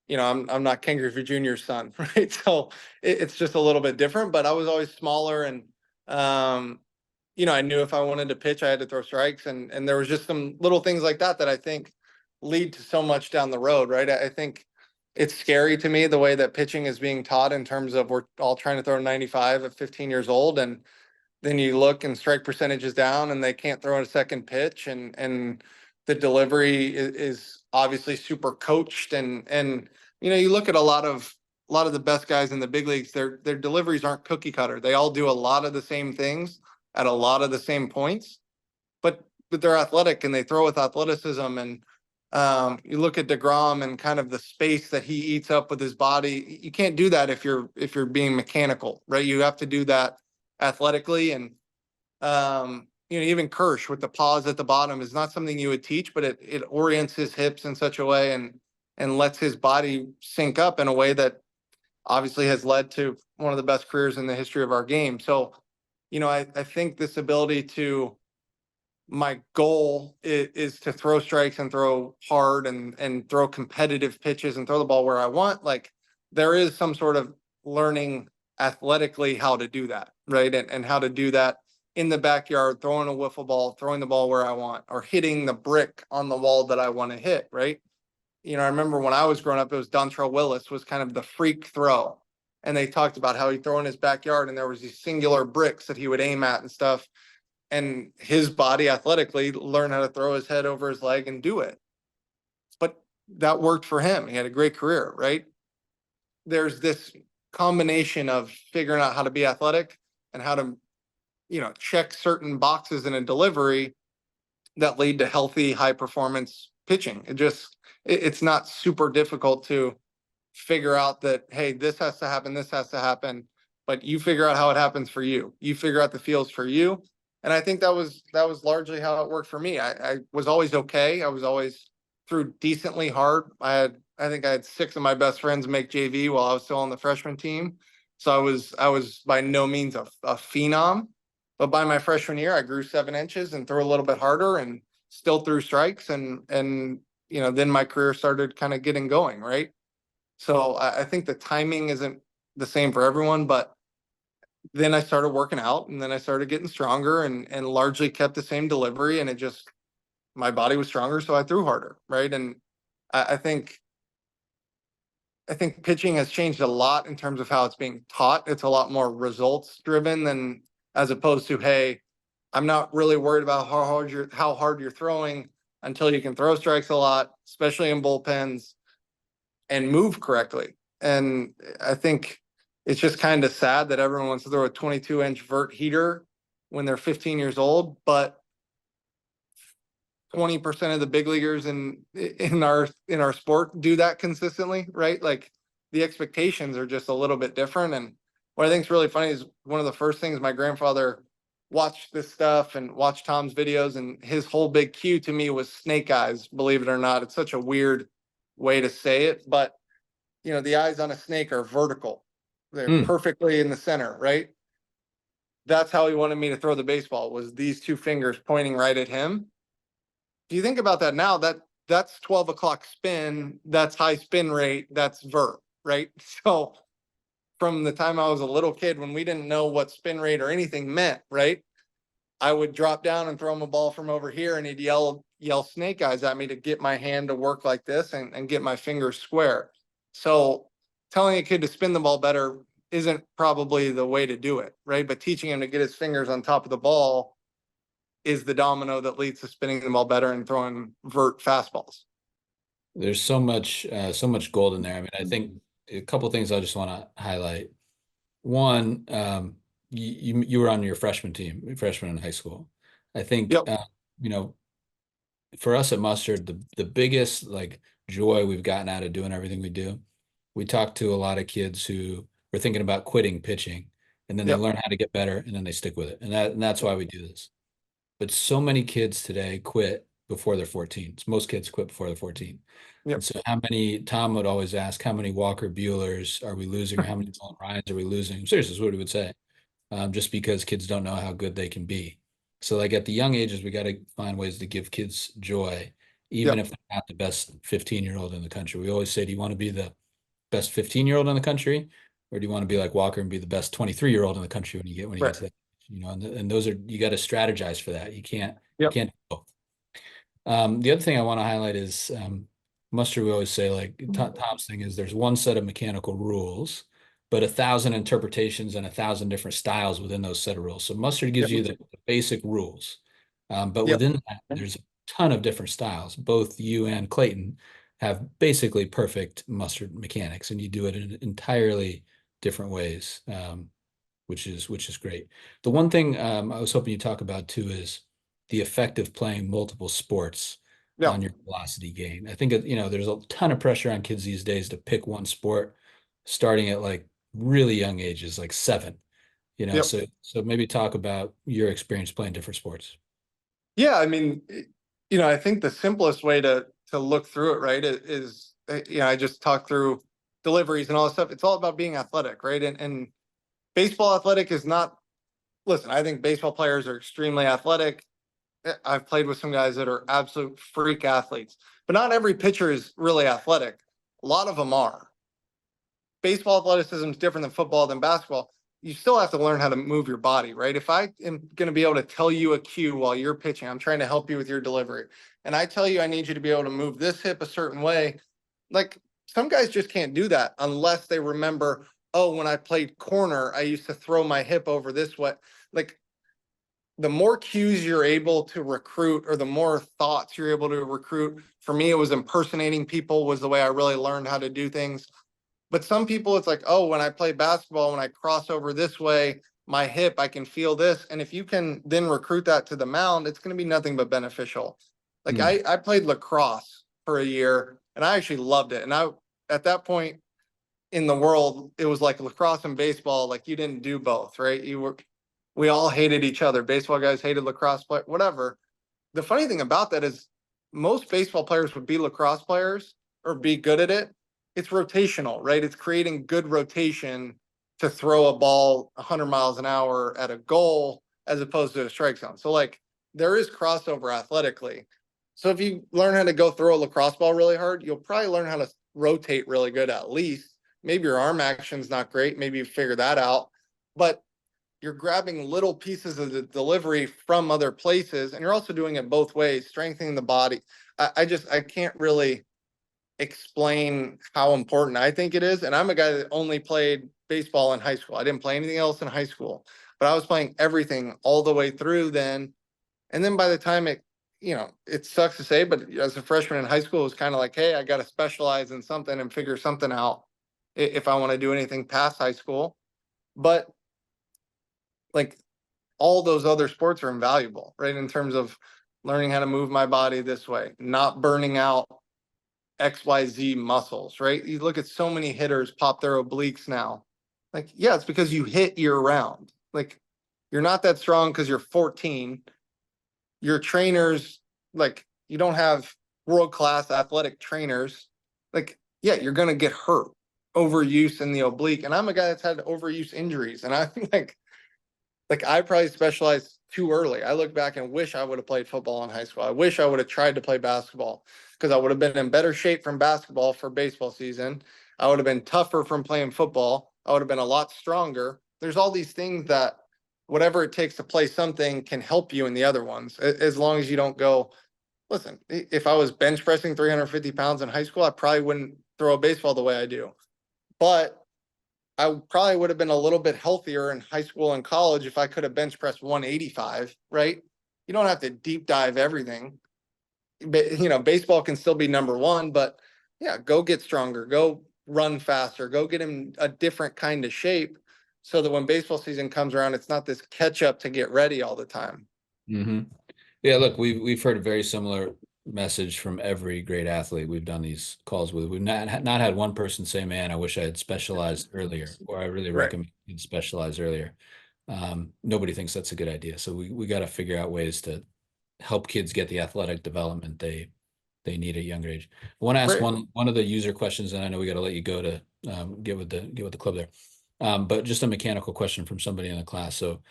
I'm not Ken Griffey Jr.'s son, right? So it's just a little bit different, but I was always smaller and, um, I knew if I wanted to pitch, I had to throw strikes and there was just some little things like that I think lead to so much down the road, right? I think it's scary to me the way that pitching is being taught in terms of we're all trying to throw 95 at 15 years old. And then you look and strike percentage is down and they can't throw a second pitch and the delivery is obviously super coached and you look at a lot of the best guys in the big leagues, their deliveries aren't cookie cutter. They all do a lot of the same things at a lot of the same points, but they're athletic and they throw with athleticism. And you look at DeGrom and kind of the space that he eats up with his body. You can't do that if you're being mechanical, right? You have to do that athletically. And even Kirsch with the pause at the bottom is not something you would teach, but it orients his hips in such a way and lets his body sync up in a way that obviously has led to one of the best careers in the history of our game. So, I think this ability to my goal is to throw strikes and throw hard and throw competitive pitches and throw the ball where I want. Like there is some sort of learning athletically how to do that, right? And how to do that in the backyard, throwing a wiffle ball, throwing the ball where I want, or hitting the brick on the wall that I want to hit, right? I remember when I was growing up, it was Dontrell Willis was kind of the freak throw. And they talked about how he'd throw in his backyard and there was these singular bricks that he would aim at and stuff, and his body athletically learn how to throw his head over his leg and do it. But that worked for him. He had a great career, right? There's this combination of figuring out how to be athletic and how to check certain boxes in a delivery that lead to healthy, high performance pitching. It's not super difficult to figure out that, hey, this has to happen, this has to happen, but you figure out how it happens for you. You figure out the feels for you. And I think that was largely how it worked for me. I was always okay. I was always threw decently hard. I think I had 6 of my best friends make JV while I was still on the freshman team. So I was by no means a phenom. But by my freshman year, I grew 7 inches and threw a little bit harder and still threw strikes. And then my career started kind of getting going, right? So I think the timing isn't the same for everyone, but then I started working out and then I started getting stronger and largely kept the same delivery, and it just my body was stronger, so I threw harder, right? And I think pitching has changed a lot in terms of how it's being taught. It's a lot more results driven than as opposed to, hey, I'm not really worried about how hard you're throwing until you can throw strikes a lot, especially in bullpens, and move correctly. And I think it's just kind of sad that everyone wants to throw a 22-inch vert heater when they're 15 years old, but 20% of the big leaguers in our sport do that consistently, right? Like the expectations are just a little bit different. And what I think is really funny is one of the first things my grandfather watched this stuff and watched Tom's videos, and his whole big cue to me was snake eyes, believe it or not. It's such a weird way to say it, but the eyes on a snake are vertical. They're Hmm. perfectly in the center, right? That's how he wanted me to throw the baseball, was these 2 fingers pointing right at him. If you think about that now, that's 12 o'clock spin, that's high spin rate, that's vert, right? So from the time I was a little kid, when we didn't know what spin rate or anything meant, right? I would drop down and throw him a ball from over here, and he'd yell snake eyes at me to get my hand to work like this and get my fingers square. So telling a kid to spin the ball better isn't probably the way to do it, right? But teaching him to get his fingers on top of the ball is the domino that leads to spinning the ball better and throwing vert fastballs. There's so much gold in there. I mean, I think a couple of things I just want to highlight. One, you were on your freshman team, freshman in high school. I think Yep. you know, for us at Mustard, the biggest like joy we've gotten out of doing everything we do. We talk to a lot of kids who were thinking about quitting pitching, and then they Yep. learn how to get better, and then they stick with it, and that's why we do this. But so many kids today quit before they're 14. Most kids quit before they're 14. And Yep. so Tom would always ask, how many Walker Buehlers are we losing, or how many Nolan Ryans are we losing? Seriously, is what he would say. Just because kids don't know how good they can be. So like at the young ages, we got to find ways to give kids joy, even Yep. if they're not the best 15-year-old in the country. We always say, do you want to be the best 15-year-old in the country, or do you want to be like Walker and be the best 23-year-old in the country when you get Right. to that? And those are, you got to strategize for that. You can't you Yep. can't do both. The other thing I want to highlight is Mustard. We always say, like Tom's thing is, there's one set of mechanical rules, but 1,000 interpretations and 1,000 different styles within those set of rules. So Mustard gives Yep. you the basic rules, but Yep. within that, there's a ton of different styles. Both you and Clayton have basically perfect Mustard mechanics, and you do it in entirely different ways, which is great. The one thing I was hoping you talk about too is the effect of playing multiple sports on Yep. your velocity gain. I think there's a ton of pressure on kids these days to pick one sport, starting at like really young ages, like 7. Yep. So maybe talk about your experience playing different sports. Yeah, I mean, I think the simplest way to look through it, right, is I just talked through deliveries and all this stuff. It's all about being athletic, right? And baseball athletic is not. Listen, I think baseball players are extremely athletic. I've played with some guys that are absolute freak athletes, but not every pitcher is really athletic. A lot of them are. Baseball athleticism is different than football than basketball. You still have to learn how to move your body, right? If I am going to be able to tell you a cue while you're pitching, I'm trying to help you with your delivery, and I tell you I need you to be able to move this hip a certain way. Like some guys just can't do that unless they remember, oh, when I played corner, I used to throw my hip over this way. Like the more cues you're able to recruit, or the more thoughts you're able to recruit. For me, it was impersonating people was the way I really learned how to do things. But some people, it's like, oh, when I play basketball, when I cross over this way, my hip, I can feel this. And if you can then recruit that to the mound, it's going to be nothing but beneficial. Like Mm, I played lacrosse for a year and I actually loved it. And at that point in the world, it was like lacrosse and baseball. Like you didn't do both, right? We all hated each other. Baseball guys hated lacrosse, but whatever. The funny thing about that is most baseball players would be lacrosse players or be good at it. It's rotational, right? It's creating good rotation to throw a ball 100 miles an hour at a goal as opposed to a strike zone. So, like, there is crossover athletically. So, if you learn how to go throw a lacrosse ball really hard, you'll probably learn how to rotate really good at least. Maybe your arm action's not great. Maybe you figure that out. But you're grabbing little pieces of the delivery from other places, and you're also doing it both ways, strengthening the body. I can't really explain how important I think it is. And I'm a guy that only played baseball in high school. I didn't play anything else in high school, but I was playing everything all the way through then. And then by the time it sucks to say, but as a freshman in high school, it was kind of like, hey, I got to specialize in something and figure something out if I want to do anything past high school. But like all those other sports are invaluable, right? In terms of learning how to move my body this way, not burning out XYZ muscles, right? You look at so many hitters pop their obliques now. Like, yeah, it's because you hit year round. Like, you're not that strong because you're 14. Your trainers, like, you don't have world class athletic trainers. Like, yeah, you're going to get hurt. Overuse in the oblique. And I'm a guy that's had overuse injuries. And I'm like I probably specialized too early. I look back and wish I would have played football in high school. I wish I would have tried to play basketball because I would have been in better shape from basketball for baseball season. I would have been tougher from playing football. I would have been a lot stronger. There's all these things that whatever it takes to play something can help you in the other ones, as long as you don't go, listen, if I was bench pressing 350 pounds in high school, I probably wouldn't throw a baseball the way I do. But I probably would have been a little bit healthier in high school and college if I could have bench pressed 185, right? You don't have to deep dive everything. But, baseball can still be number one, but yeah, go get stronger, go run faster, go get in a different kind of shape so that when baseball season comes around, it's not this catch up to get ready all the time. hmm Yeah, look, we've heard a very similar message from every great athlete we've done these calls with. We've not had one person say, "Man, I wish I had specialized earlier," or "I really Right. recommend you specialize earlier." Nobody thinks that's a good idea. So we got to figure out ways to help kids get the athletic development they need at a younger age. I want to ask Right. one of the user questions, and I know we got to let you go to get with the club there. But just a mechanical question from somebody in the class. So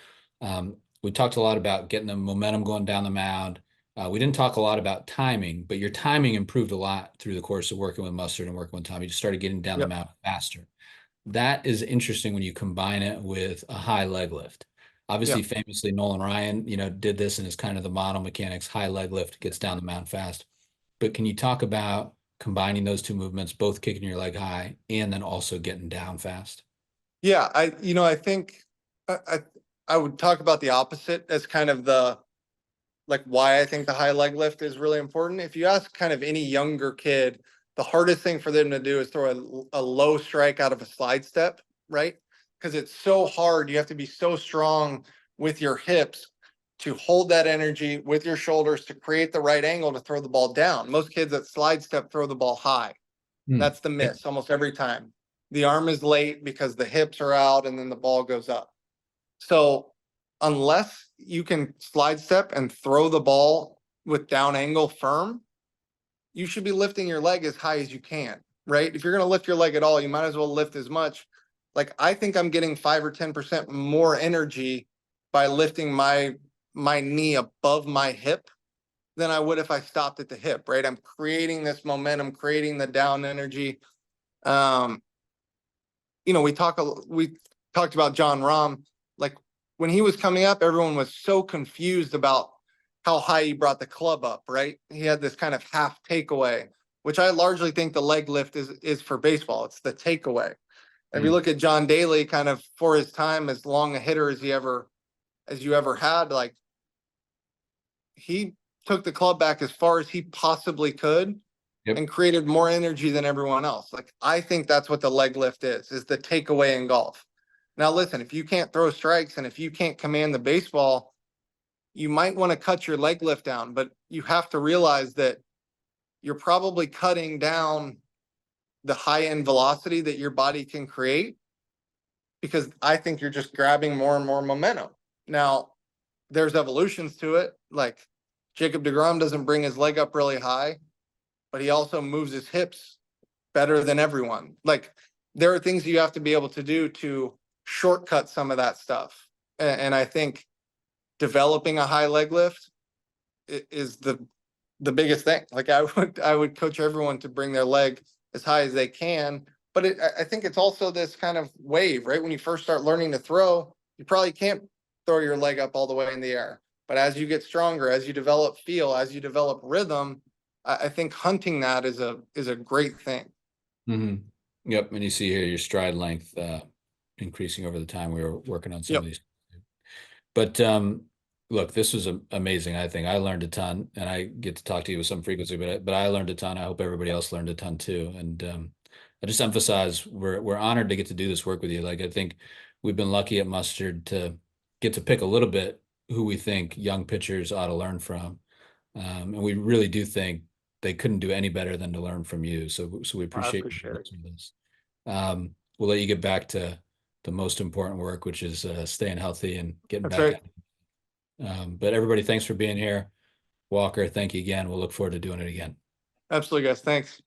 we talked a lot about getting the momentum going down the mound. We didn't talk a lot about timing, but your timing improved a lot through the course of working with Mustard and working with Tommy. You just started getting down the Yep. mound faster. That is interesting when you combine it with a high leg lift. Obviously, Yep. famously, Nolan Ryan, did this and is kind of the model mechanics, high leg lift, gets down the mound fast. But can you talk about combining those two movements, both kicking your leg high and then also getting down fast? Yeah. I think I, I would talk about the opposite as kind of the like why I think the high leg lift is really important. If you ask kind of any younger kid, the hardest thing for them to do is throw a low strike out of a slide step, right? Because it's so hard. You have to be so strong with your hips to hold that energy with your shoulders to create the right angle to throw the ball down. Most kids that slide step throw the ball high. Hmm. That's the miss almost every time. The arm is late because the hips are out and then the ball goes up. So unless you can slide step and throw the ball with down angle firm, you should be lifting your leg as high as you can, right? If you're going to lift your leg at all, you might as well lift as much. Like I think I'm getting 5 or 10% more energy by lifting my knee above my hip than I would if I stopped at the hip, right? I'm creating this momentum, creating the down energy. Um, we talked about John Rahm. Like when he was coming up, everyone was so confused about how high he brought the club up, right? He had this kind of half takeaway, which I largely think the leg lift is for baseball. It's the takeaway. If you Hmm. look at John Daly, kind of for his time, as long a hitter as you ever had, like he took the club back as far as he possibly could Yep. and created more energy than everyone else. Like I think that's what the leg lift is the takeaway in golf. Now, listen, if you can't throw strikes and if you can't command the baseball, you might want to cut your leg lift down, but you have to realize that you're probably cutting down the high end velocity that your body can create, because I think you're just grabbing more and more momentum. Now, there's evolutions to it. Like Jacob deGrom doesn't bring his leg up really high, but he also moves his hips better than everyone. Like there are things you have to be able to do to shortcut some of that stuff. And I think developing a high leg lift is the biggest thing. Like I would coach everyone to bring their leg as high as they can. But I think it's also this kind of wave, right? When you first start learning to throw, you probably can't throw your leg up all the way in the air. But as you get stronger, as you develop feel, as you develop rhythm, I think hunting that is a great thing. Yep. And you see here your stride length increasing over the time we were working on some of Yep, these. But look, this was amazing. I think I learned a ton, and I get to talk to you with some frequency, but I learned a ton. I hope everybody else learned a ton too. And I just emphasize we're honored to get to do this work with you. Like I think we've been lucky at Mustard to get to pick a little bit who we think young pitchers ought to learn from, and we really do think they couldn't do any better than to learn from you. So we I appreciate you appreciate it. doing this. We'll let you get back to the most important work, which is staying healthy and getting That's back right. out. But everybody, thanks for being here. Walker, thank you again. We'll look forward to doing it again. Absolutely, guys. Thanks.